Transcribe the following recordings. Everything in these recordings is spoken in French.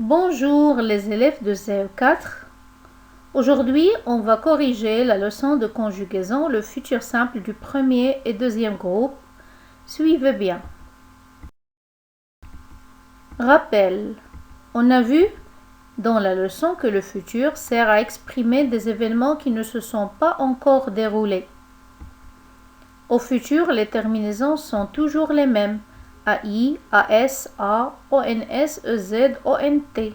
Bonjour les élèves de CE4. Aujourd'hui, on va corriger la leçon de conjugaison, le futur simple du premier et deuxième groupe. Suivez bien. Rappel. On a vu dans la leçon que le futur sert à exprimer des événements qui ne se sont pas encore déroulés. Au futur, les terminaisons sont toujours les mêmes. AI, AS, A, ONS, EZ, ONT.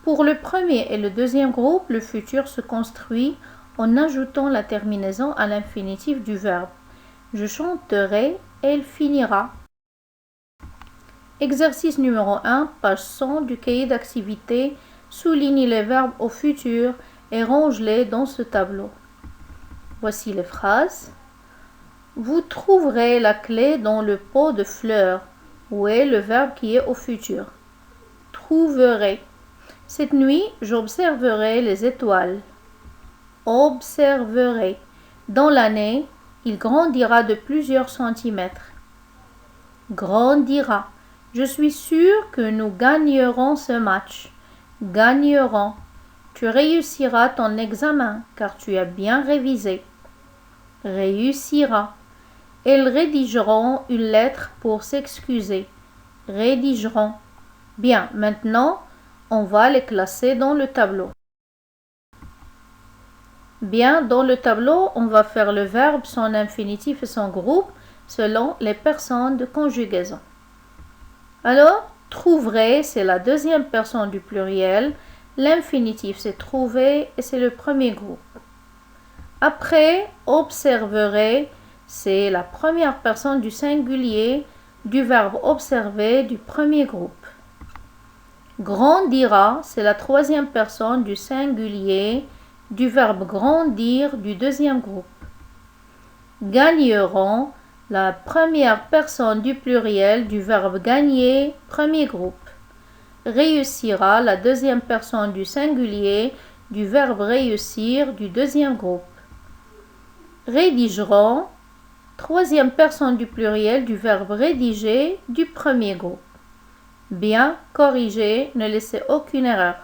Pour le premier et le deuxième groupe, le futur se construit en ajoutant la terminaison à l'infinitif du verbe. Je chanterai, elle finira. Exercice numéro 1, page 100 du cahier d'activité. Souligne les verbes au futur et range-les dans ce tableau. Voici les phrases. Vous trouverez la clé dans le pot de fleurs. Où est le verbe qui est au futur? Trouverez. Cette nuit, j'observerai les étoiles. Observerai. Dans l'année, il grandira de plusieurs centimètres. Grandira. Je suis sûre que nous gagnerons ce match. Gagnerons. Tu réussiras ton examen car tu as bien révisé. Réussira. Elles rédigeront une lettre pour s'excuser. Rédigeront. Bien, maintenant, on va les classer dans le tableau. Bien, dans le tableau, on va faire le verbe, son infinitif et son groupe selon les personnes de conjugaison. Alors, trouverai, c'est la deuxième personne du pluriel. L'infinitif, c'est trouver et c'est le premier groupe. Après, observerai, c'est la première personne du singulier du verbe observer du premier groupe. Grandira, c'est la troisième personne du singulier du verbe grandir du deuxième groupe. Gagneront, la première personne du pluriel du verbe gagner, premier groupe. Réussira, la deuxième personne du singulier du verbe réussir du deuxième groupe. Rédigeront, troisième personne du pluriel du verbe rédiger du premier groupe. Bien, corrigez, ne laissez aucune erreur.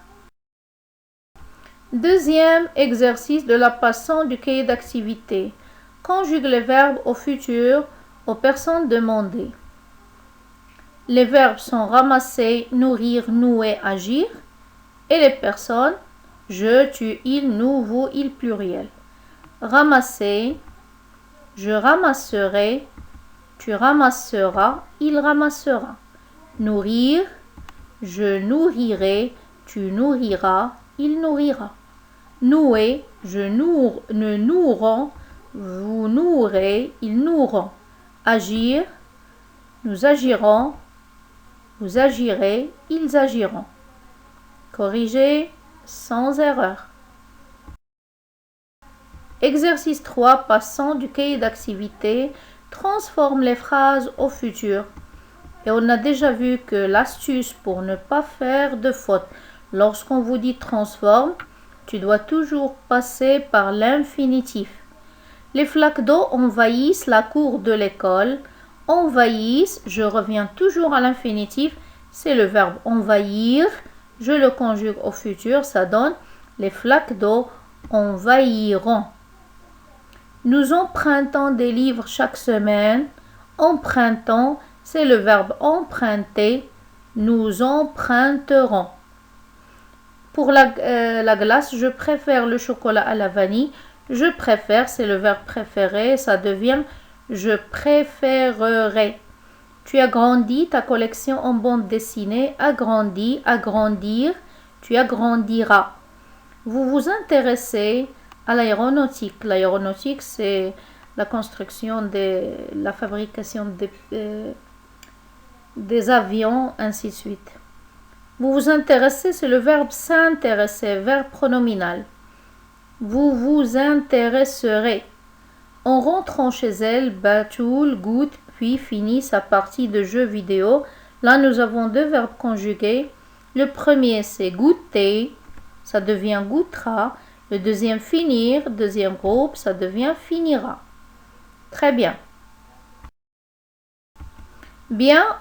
Deuxième exercice de la page 100 du cahier d'activité. Conjugue les verbes au futur aux personnes demandées. Les verbes sont ramasser, nourrir, nouer, agir. Et les personnes, je, tu, il, nous, vous, il pluriel. Ramasser, je ramasserai, tu ramasseras, il ramassera. Nourrir, je nourrirai, tu nourriras, il nourrira. Nouer, nous nourrons, vous nourrez, ils nourront. Agir, nous agirons, vous agirez, ils agiront. Corriger sans erreur. Exercice 3, passant du cahier d'activité, transforme les phrases au futur. Et on a déjà vu que l'astuce pour ne pas faire de faute, lorsqu'on vous dit transforme, tu dois toujours passer par l'infinitif. Les flaques d'eau envahissent la cour de l'école. Envahissent, je reviens toujours à l'infinitif, c'est le verbe envahir. Je le conjugue au futur, ça donne les flaques d'eau envahiront. Nous empruntons des livres chaque semaine. Empruntons, c'est le verbe emprunter. Nous emprunterons. Pour la glace, je préfère le chocolat à la vanille. Je préfère, c'est le verbe préférer. Ça devient je préférerai. Tu as grandi, ta collection en bande dessinée. Agrandi, agrandir. Tu agrandiras. Vous vous intéressez à l'aéronautique. L'aéronautique, c'est la construction, la fabrication des avions, ainsi de suite. Vous vous intéressez, c'est le verbe s'intéresser, verbe pronominal. Vous vous intéresserez. En rentrant chez elle, Batoul goûte puis finit sa partie de jeu vidéo. Là, nous avons deux verbes conjugués. Le premier, c'est goûter, ça devient goûtera. Le deuxième, finir, deuxième groupe, ça devient finira. Très bien. Bien.